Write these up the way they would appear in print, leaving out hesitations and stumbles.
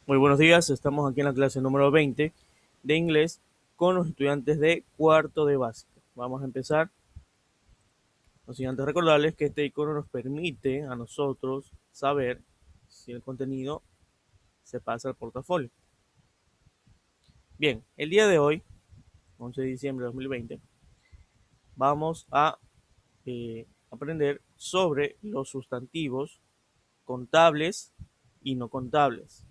Muy buenos días, estamos aquí en la clase número 20 de inglés con los estudiantes de cuarto de básica. Vamos a empezar. No sin antes recordarles que este icono nos permite a nosotros saber si el contenido se pasa al portafolio. Bien, el día de hoy, 11 de diciembre de 2020, vamos a aprender sobre los sustantivos contables y no contables.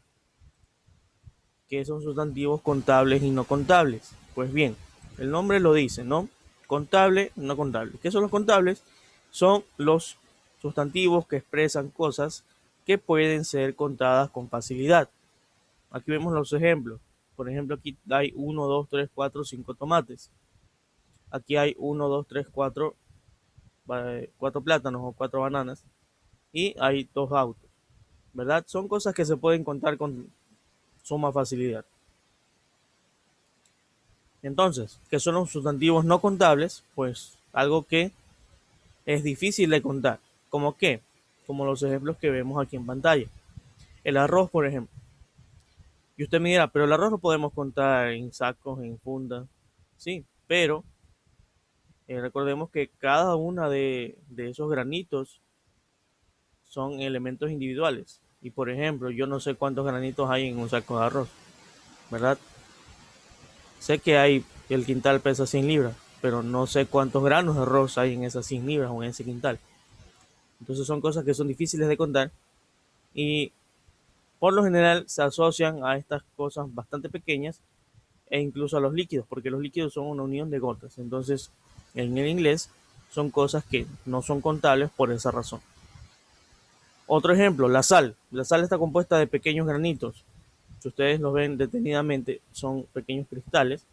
¿Qué son sustantivos contables y no contables? Pues bien, el nombre lo dice, ¿no? Contable, no contable. ¿Qué son los contables? Son los sustantivos que expresan cosas que pueden ser contadas con facilidad. Aquí vemos los ejemplos. Por ejemplo, aquí hay 1, 2, 3, 4, 5 tomates. Aquí hay 1, 2, 3, 4, 4 plátanos o 4 bananas. Y hay 2 autos, ¿verdad? Son cosas que se pueden contar con suma facilidad. Entonces, ¿qué son los sustantivos no contables? Pues algo que es difícil de contar. ¿Cómo qué? Como los ejemplos que vemos aquí en pantalla. El arroz, por ejemplo. Y usted me dirá, pero el arroz lo podemos contar en sacos, en fundas. Sí, pero recordemos que cada una de esos granitos son elementos individuales. Y por ejemplo, yo no sé cuántos granitos hay en un saco de arroz, ¿verdad? Sé que hay, el quintal pesa 100 libras, pero no sé cuántos granos de arroz hay en esas 100 libras o en ese quintal. Entonces son cosas que son difíciles de contar y por lo general se asocian a estas cosas bastante pequeñas e incluso a los líquidos, porque los líquidos son una unión de gotas. Entonces, en el inglés son cosas que no son contables por esa razón. Otro ejemplo, la sal. La sal está compuesta de pequeños granitos. Si ustedes los ven detenidamente, son pequeños cristales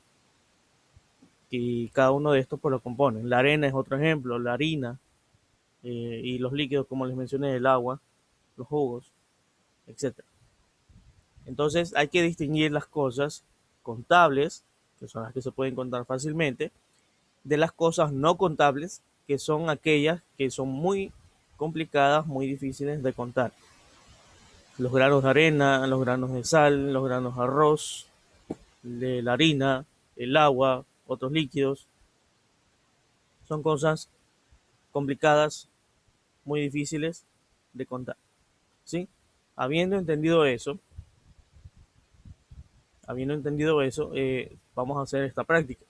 y cada uno de estos pues lo componen. La arena es otro ejemplo, la harina y los líquidos, como les mencioné, el agua, los jugos, etcétera. Entonces hay que distinguir las cosas contables, que son las que se pueden contar fácilmente, de las cosas no contables, que son aquellas que son muy complicadas, muy difíciles de contar. Los granos de arena, los granos de sal, los granos de arroz, de la harina, el agua, otros líquidos, son cosas complicadas, muy difíciles de contar. ¿Sí? Habiendo entendido eso, vamos a hacer esta práctica.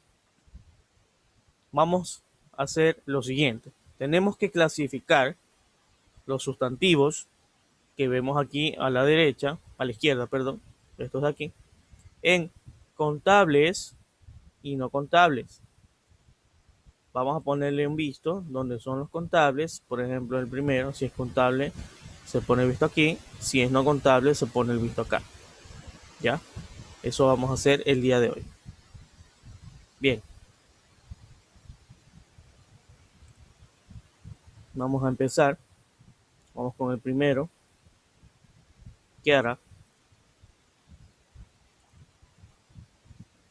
Vamos a hacer lo siguiente. Tenemos que clasificar los sustantivos que vemos aquí a la derecha, a la izquierda, perdón, estos de aquí, en contables y no contables. Vamos a ponerle un visto donde son los contables. Por ejemplo, el primero, si es contable, se pone el visto aquí. Si es no contable, se pone el visto acá. ¿Ya? Eso vamos a hacer el día de hoy. Bien. Vamos a empezar. Vamos con el primero. ¿Qué hará?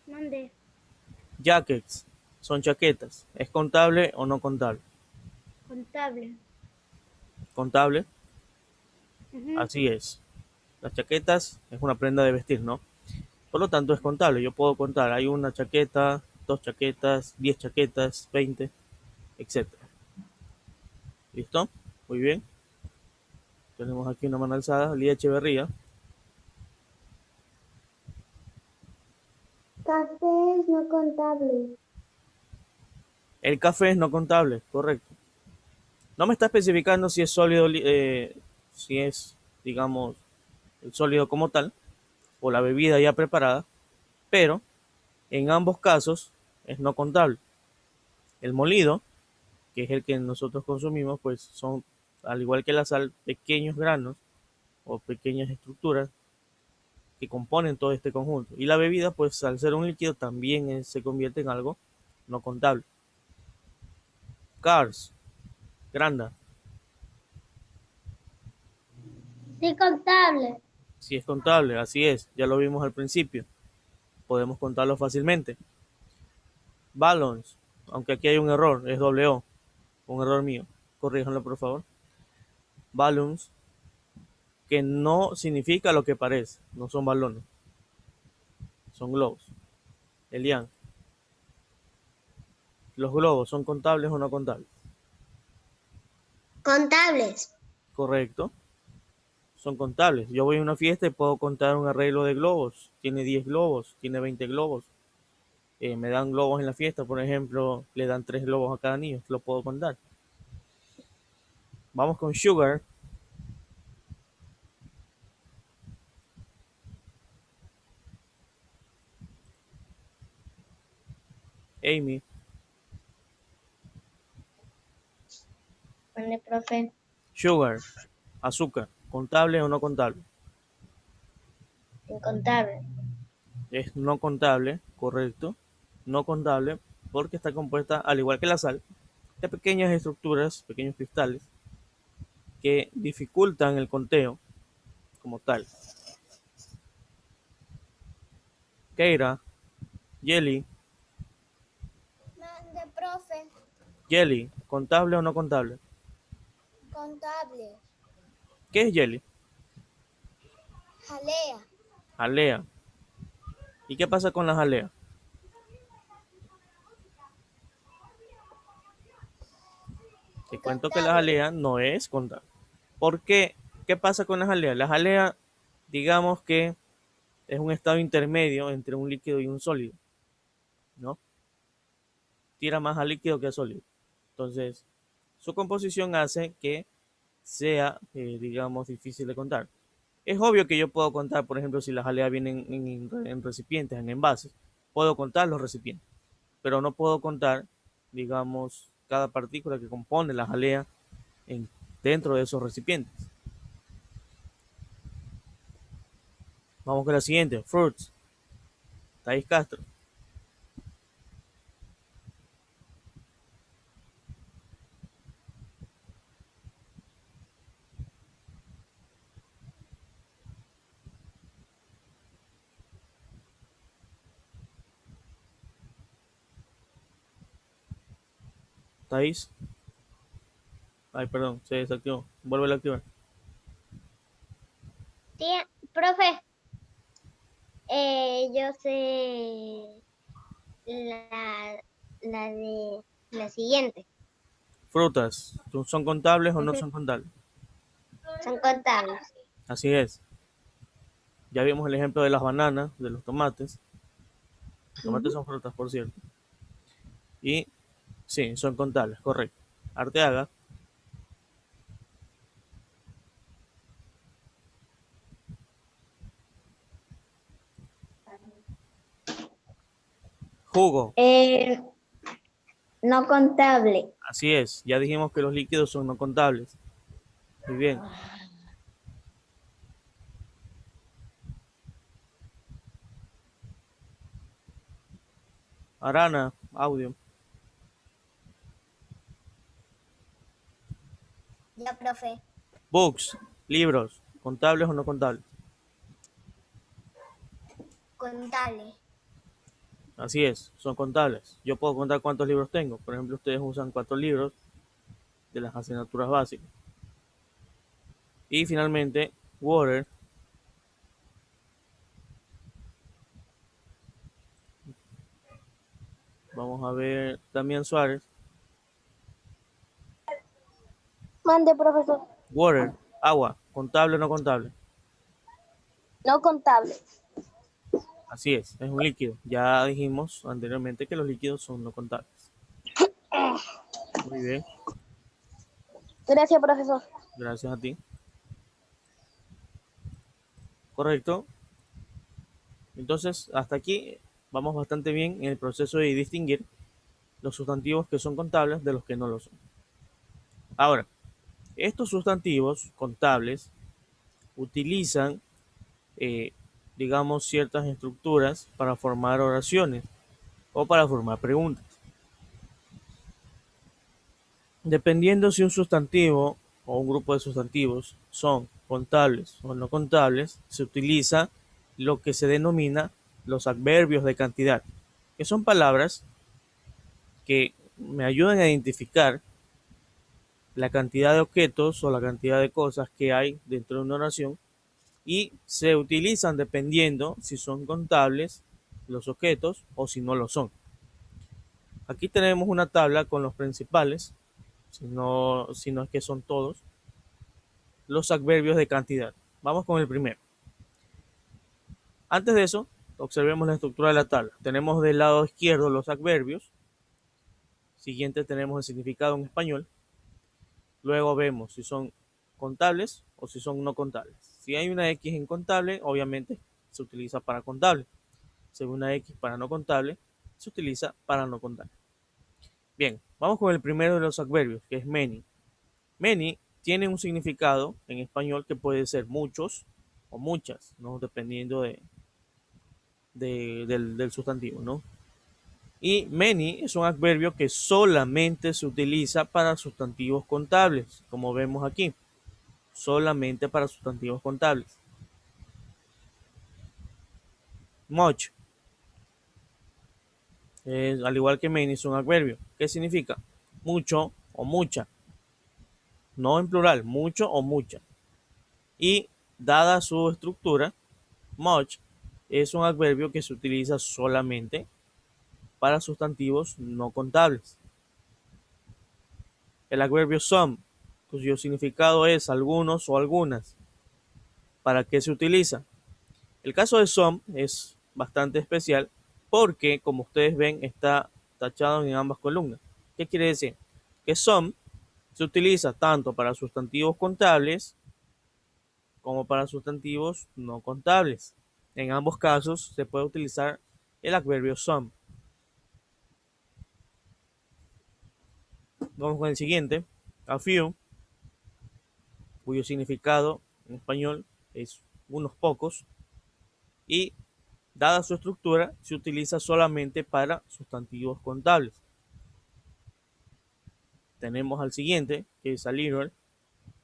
Mande. Jackets. Son chaquetas. ¿Es contable o no contable? Contable. Contable. Ujú. Así es. Las chaquetas es una prenda de vestir, ¿no? Por lo tanto, es contable. Yo puedo contar. Hay una chaqueta, 2 chaquetas, 10 chaquetas, 20, etcétera. ¿Listo? Muy bien. Tenemos aquí una mano alzada. Lía Echeverría. Cafés no contables. El café es no contable, correcto. No me está especificando si es sólido, si es, digamos, el sólido como tal, o la bebida ya preparada, pero en ambos casos es no contable. El molido, que es el que nosotros consumimos, pues son, al igual que la sal, pequeños granos o pequeñas estructuras que componen todo este conjunto. Y la bebida, pues al ser un líquido, también se convierte en algo no contable. Cars, granda, Sí, contable. si es contable, así es, ya lo vimos al principio, podemos contarlo fácilmente. Balance, aunque aquí hay un error, es doble O, un error mío, corríjanlo por favor. Balance que no significa lo que parece, no son balones, son globos. Elian, ¿los globos son contables o no contables? Contables. Correcto, son contables. Yo voy a una fiesta y puedo contar un arreglo de globos. Tiene 10 globos, tiene 20 globos. Me dan globos en la fiesta, por ejemplo, le dan 3 globos a cada niño, lo puedo contar. Vamos con Sugar. Amy, Mande, profe. Sugar, azúcar, ¿contable o no contable? Incontable. Es no contable, correcto. No contable porque está compuesta, al igual que la sal, de pequeñas estructuras, pequeños cristales, que dificultan el conteo como tal. Keira, Jelly, Mande, profe. Jelly, ¿contable o no contable? Contable. ¿Qué es Jelly? Jalea. Jalea. ¿Y qué pasa con la jalea? Te cuento que la Incontable. jalea no es contable. ¿Por qué? ¿Qué pasa con la jalea? La jalea, digamos que es un estado intermedio entre un líquido y un sólido, ¿no? Tira más a líquido que a sólido. Entonces, su composición hace que sea, digamos, difícil de contar. Es obvio que yo puedo contar, por ejemplo, si las jalea vienen en recipientes, en envases, puedo contar los recipientes, pero no puedo contar, digamos, cada partícula que compone la jalea en, dentro de esos recipientes. Vamos con la siguiente, fruits, Thais Castro. Thais, ay, perdón, se desactivó, vuelve a activar. Tía, profe, yo sé la siguiente. Frutas, ¿son contables o no Ujú. son contables? Son contables. Así es. Ya vimos el ejemplo de las bananas, de los tomates. Los tomates son frutas, por cierto. Y sí, son contables, correcto. Arteaga, jugo. Eh, no contable. Así es. Ya dijimos que los líquidos son no contables. Muy bien. Arana, audio. Ya, profe. Books, libros, contables o no contables. Contable. Así es, son contables. Yo puedo contar cuántos libros tengo. Por ejemplo, ustedes usan 4 libros de las asignaturas básicas. Y finalmente, water. Vamos a ver Damián Suárez. Mande, profesor. Water, agua, contable o no contable. No contable. Así es un líquido. Ya dijimos anteriormente que los líquidos son no contables. Muy bien, Gracias, profesor. gracias a ti. Correcto. Entonces, hasta aquí vamos bastante bien en el proceso de distinguir los sustantivos que son contables de los que no lo son. Ahora, estos sustantivos contables utilizan, eh, digamos, ciertas estructuras para formar oraciones o para formar preguntas. Dependiendo si un sustantivo o un grupo de sustantivos son contables o no contables, se utiliza lo que se denomina los adverbios de cantidad, que son palabras que me ayudan a identificar la cantidad de objetos o la cantidad de cosas que hay dentro de una oración y se utilizan dependiendo si son contables los objetos o si no lo son. Aquí tenemos una tabla con los principales, si no es que son todos, los adverbios de cantidad. Vamos con el primero. Antes de eso, observemos la estructura de la tabla. Tenemos del lado izquierdo los adverbios. Siguiente tenemos el significado en español. Luego vemos si son contables o si son no contables. Si hay una X en contable, obviamente se utiliza para contable. Si hay una X para no contable, se utiliza para no contable. Bien, vamos con el primero de los adverbios, que es many. Many tiene un significado en español que puede ser muchos o muchas, ¿no? Dependiendo del sustantivo, ¿no? Y many es un adverbio que solamente se utiliza para sustantivos contables, como vemos aquí, solamente para sustantivos contables. Much, al igual que many, es un adverbio. ¿Qué significa? Mucho o mucha, no en plural, mucho o mucha. Y dada su estructura, much es un adverbio que se utiliza solamente para sustantivos no contables. El adverbio some, cuyo significado es algunos o algunas. ¿Para qué se utiliza? El caso de some es bastante especial porque, como ustedes ven, está tachado en ambas columnas. ¿Qué quiere decir? Que some se utiliza tanto para sustantivos contables como para sustantivos no contables. En ambos casos se puede utilizar el adverbio some. Vamos con el siguiente, a few, cuyo significado en español es unos pocos y dada su estructura se utiliza solamente para sustantivos contables. Tenemos al siguiente, que es a little,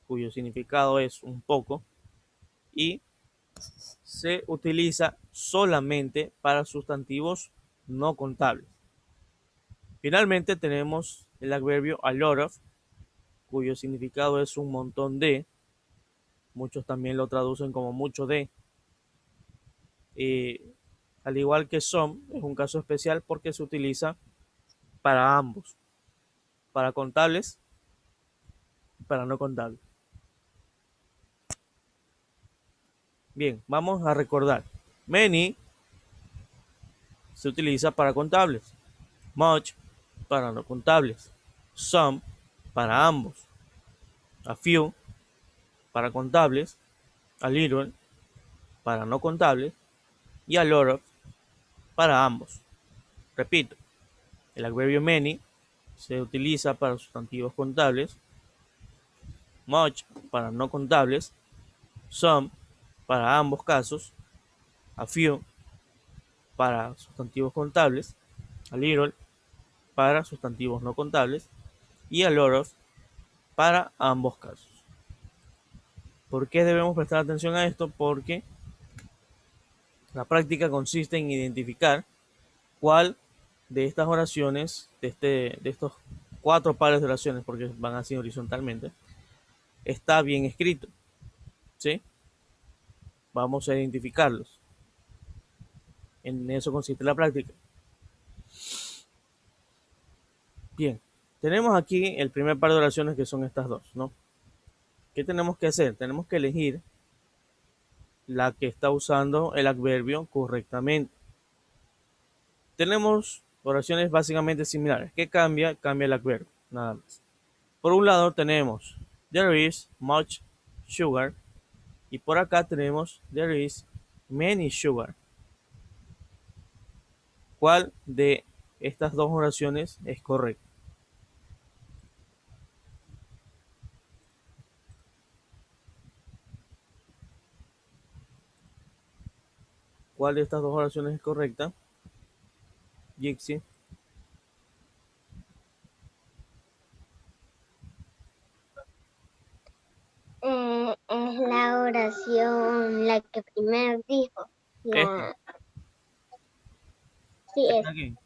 cuyo significado es un poco y se utiliza solamente para sustantivos no contables. Finalmente tenemos el adverbio a lot of, cuyo significado es un montón de, muchos también lo traducen como mucho de. Al igual que some, es un caso especial porque se utiliza para ambos, para contables y para no contables. Bien, vamos a recordar. Many se utiliza para contables, much para no contables, some para ambos, a few para contables, a little para no contables y a lot of para ambos. Repito, el adverbio many se utiliza para sustantivos contables, much para no contables, some para ambos casos, a few para sustantivos contables, a little para sustantivos no contables y a lot of para ambos casos. ¿Por qué debemos prestar atención a esto? Porque la práctica consiste en identificar cuál de estas oraciones, de estos 4 pares de oraciones, porque van así horizontalmente, está bien escrito. ¿Sí? Vamos a identificarlos. En eso consiste la práctica. Bien, tenemos aquí el primer par de oraciones que son estas dos, ¿no? ¿Qué tenemos que hacer? Tenemos que elegir la que está usando el adverbio correctamente. Tenemos oraciones básicamente similares. ¿Qué cambia? Cambia el adverbio, nada más. Por un lado tenemos there is much sugar y por acá tenemos there is many sugar. ¿Cuál de estas dos oraciones es correcta? ¿Cuál de estas dos oraciones es correcta? Jixi. Es la oración, la que primero dijo. Esta. Sí, es. Esta aquí.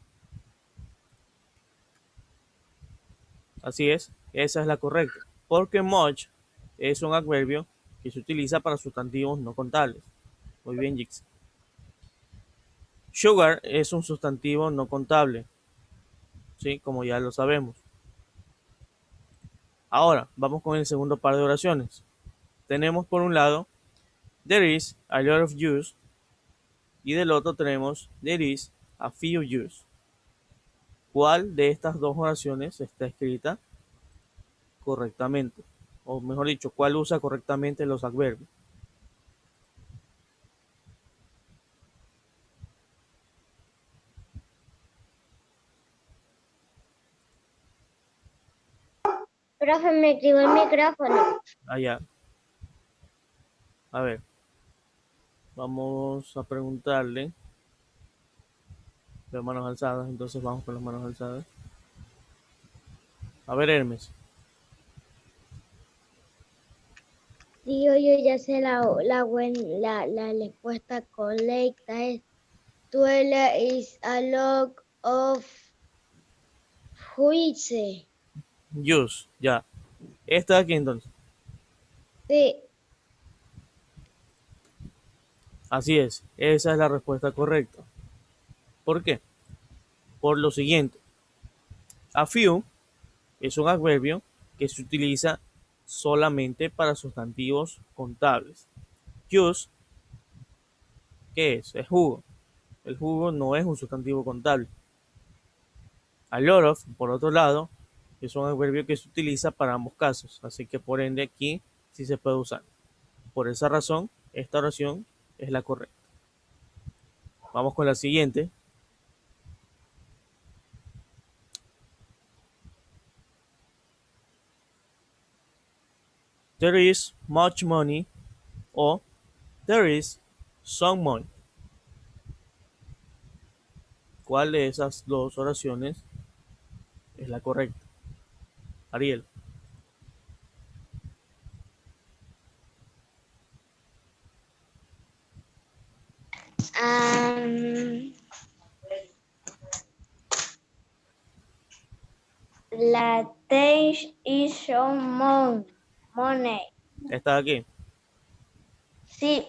Así es, esa es la correcta. Porque much es un adverbio que se utiliza para sustantivos no contables. Muy bien, Jix. Sugar es un sustantivo no contable, ¿sí? Como ya lo sabemos. Ahora, vamos con el segundo par de oraciones. Tenemos por un lado, there is a lot of juice, y del otro tenemos, there is a few juice. ¿Cuál de estas dos oraciones está escrita correctamente? O mejor dicho, ¿cuál usa correctamente los adverbios? Profe, me activó el micrófono. Allá. A ver, vamos a preguntarle. De manos alzadas, entonces vamos con las manos alzadas. A ver, Hermes. Tío, yo ya sé la respuesta correcta. Es Tuela is a lot of juice. Juice, ya. Esta de aquí entonces. Sí. Así es, esa es la respuesta correcta. ¿Por qué? Por lo siguiente. A few es un adverbio que se utiliza solamente para sustantivos contables. Juice, ¿qué es? Es jugo. El jugo no es un sustantivo contable. A lot of, por otro lado, es un adverbio que se utiliza para ambos casos, así que por ende aquí sí se puede usar. Por esa razón, esta oración es la correcta. Vamos con la siguiente. There is much money o there is some money. ¿Cuál de esas dos oraciones es la correcta? Ariel. La there is some money. ¿Está aquí? Sí.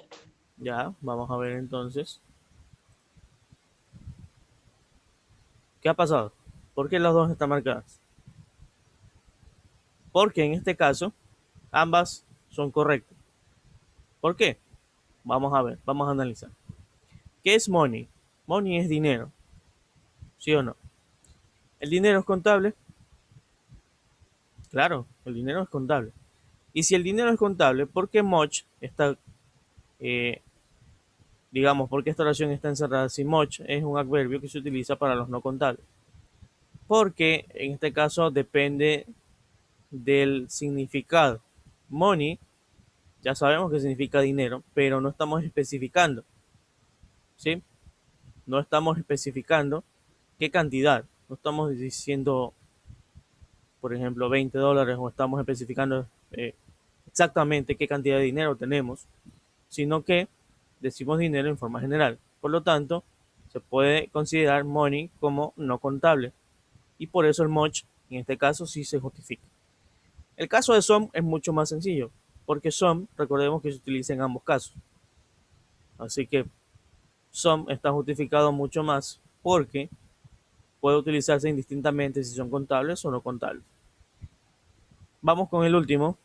Ya, vamos a ver entonces. ¿Qué ha pasado? ¿Por qué las dos están marcadas? Porque en este caso, ambas son correctas. ¿Por qué? Vamos a ver, vamos a analizar. ¿Qué es money? Money es dinero. ¿Sí o no? ¿El dinero es contable? Claro, el dinero es contable. Y si el dinero es contable, ¿por qué much está, eh, digamos, por qué esta oración está encerrada? Si much es un adverbio que se utiliza para los no contables. Porque en este caso depende del significado. Money, ya sabemos que significa dinero, pero no estamos especificando, ¿sí? No estamos especificando qué cantidad. No estamos diciendo, por ejemplo, $20 o estamos especificando exactamente qué cantidad de dinero tenemos, sino que decimos dinero en forma general. Por lo tanto, se puede considerar money como no contable y por eso el much en este caso sí se justifica. El caso de some es mucho más sencillo, porque some, recordemos que se utiliza en ambos casos. Así que some está justificado mucho más porque puede utilizarse indistintamente si son contables o no contables. Vamos con el último.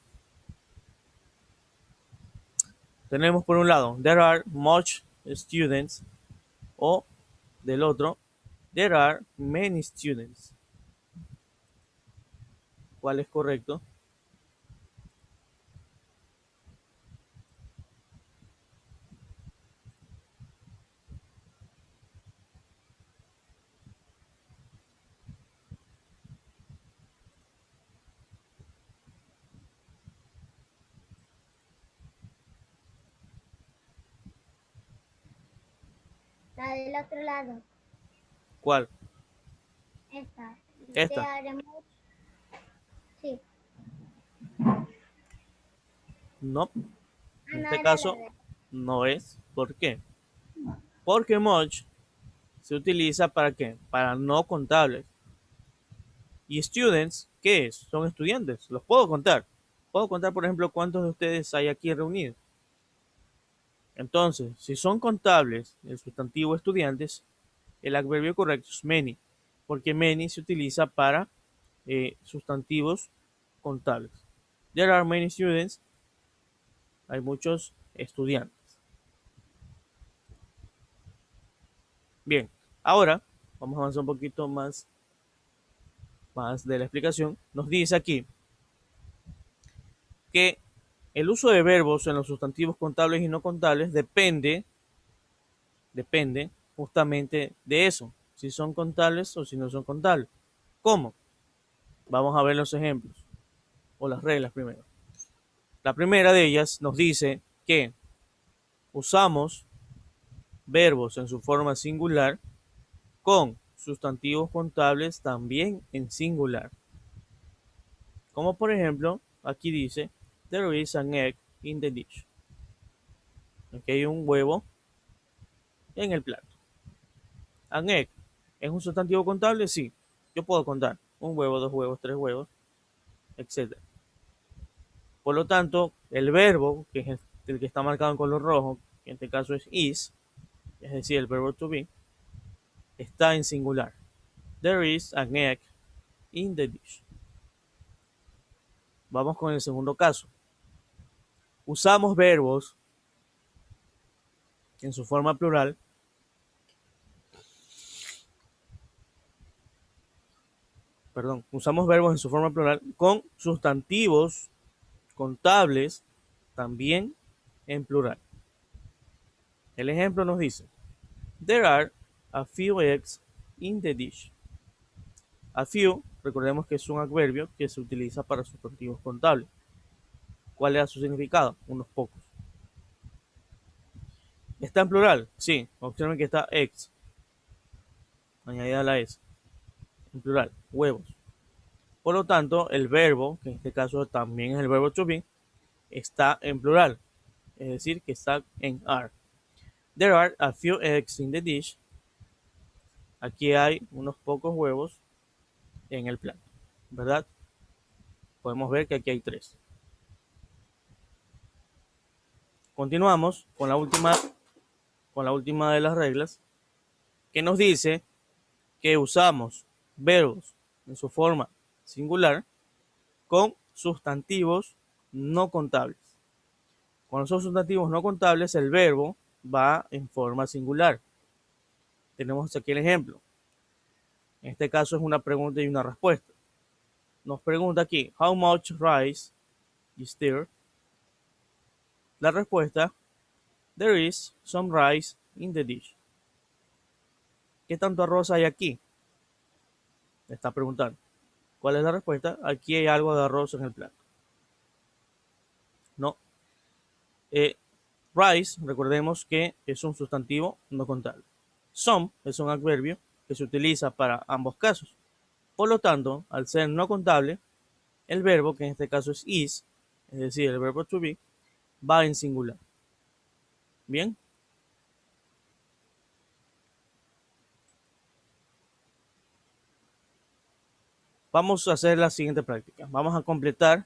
Tenemos por un lado, there are much students, o del otro, there are many students. ¿Cuál es correcto? La del otro lado. ¿Cuál? Esta. Esta. Sí. No. Ah, En no, este era caso, no es. ¿Por qué? Porque much se utiliza para qué? Para no contables. Y students, ¿qué es? Son estudiantes. Los puedo contar. Puedo contar, por ejemplo, cuántos de ustedes hay aquí reunidos. Entonces, si son contables, el sustantivo estudiantes, el adverbio correcto es many, porque many se utiliza para sustantivos contables. There are many students. Hay muchos estudiantes. Bien, ahora vamos a avanzar un poquito más de la explicación. Nos dice aquí que el uso de verbos en los sustantivos contables y no contables depende justamente de eso, si son contables o si no son contables. ¿Cómo? Vamos a ver los ejemplos o las reglas primero. La primera de ellas nos dice que usamos verbos en su forma singular con sustantivos contables también en singular. Como por ejemplo, aquí dice, there is an egg in the dish. Aquí hay un huevo en el plato. An egg, ¿es un sustantivo contable? Sí, yo puedo contar un huevo, dos huevos, tres huevos, etc. Por lo tanto, el verbo, que es el que está marcado en color rojo, que en este caso es decir, el verbo to be, está en singular. There is an egg in the dish. Vamos con el segundo caso. Usamos verbos en su forma plural usamos verbos en su forma plural con sustantivos contables también en plural. El ejemplo nos dice, there are a few eggs in the dish. A few, recordemos que es un adverbio que se utiliza para sustantivos contables. ¿Cuál era su significado? Unos pocos. ¿Está en plural? Sí. Observen que está eggs. Añadida la S. En plural, huevos. Por lo tanto, el verbo, que en este caso también es el verbo to be, está en plural. Es decir, que está en are. There are a few eggs in the dish. Aquí hay unos pocos huevos en el plato, ¿verdad? Podemos ver que aquí hay 3. Continuamos con la última de las reglas, que nos dice que usamos verbos en su forma singular con sustantivos no contables. Cuando son sustantivos no contables, el verbo va en forma singular. Tenemos aquí el ejemplo. En este caso es una pregunta y una respuesta. Nos pregunta aquí, how much rice is there? La respuesta, there is some rice in the dish. ¿Qué tanto arroz hay aquí? Me está preguntando. ¿Cuál es la respuesta? Aquí hay algo de arroz en el plato. No. Rice, recordemos que es un sustantivo no contable. Some es un adverbio que se utiliza para ambos casos. Por lo tanto, al ser no contable, el verbo, que en este caso es decir, el verbo to be, va en singular. Bien. Vamos a hacer la siguiente práctica. Vamos a completar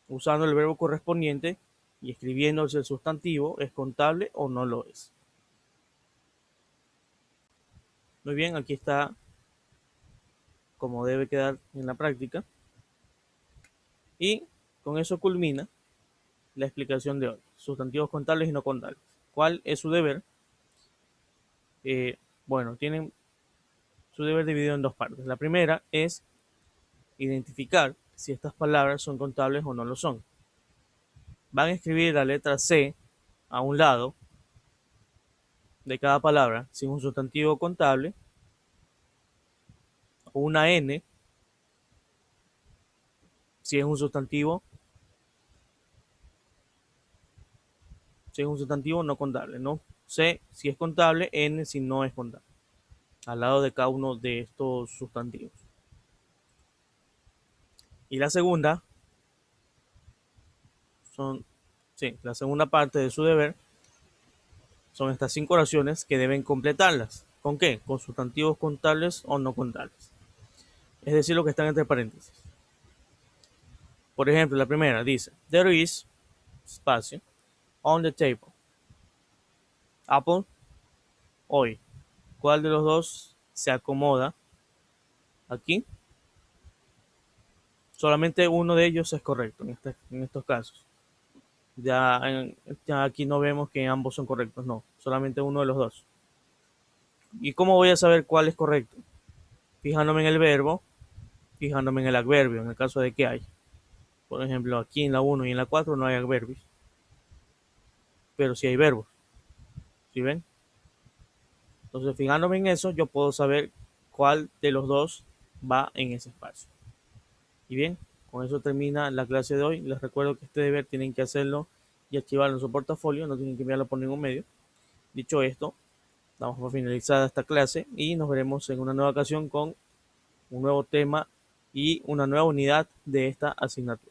usando el verbo correspondiente y escribiendo si el sustantivo es contable o no lo es. Muy bien, aquí está como debe quedar en la práctica. Y con eso culmina la explicación de hoy. Sustantivos contables y no contables. ¿Cuál es su deber? Bueno, tienen su deber dividido en dos partes. La primera es identificar si estas palabras son contables o no lo son. Van a escribir la letra C a un lado de cada palabra, si es un sustantivo contable, o una N, si es un sustantivo no contable, ¿no? C si es contable, N si no es contable, al lado de cada uno de estos sustantivos. Y la segunda la segunda parte de su deber son estas 5 oraciones que deben completarlas. ¿Con qué? Con sustantivos contables o no contables. Es decir, lo que están entre paréntesis. Por ejemplo, la primera dice, there is, espacio, on the table. Apple, hoy. ¿Cuál de los dos se acomoda aquí? Solamente uno de ellos es correcto en estos casos. Ya aquí no vemos que ambos son correctos, no, solamente uno de los dos. ¿Y cómo voy a saber cuál es correcto? Fijándome en el verbo, fijándome en el adverbio, en el caso de que hay. Por ejemplo, aquí en la 1 y en la 4 no hay adverbios, pero sí hay verbos. ¿Sí ven? Entonces, fijándome en eso, yo puedo saber cuál de los dos va en ese espacio. Y bien, con eso termina la clase de hoy. Les recuerdo que este deber tienen que hacerlo y archivarlo en su portafolio, no tienen que enviarlo por ningún medio. Dicho esto, damos por finalizada esta clase y nos veremos en una nueva ocasión con un nuevo tema y una nueva unidad de esta asignatura.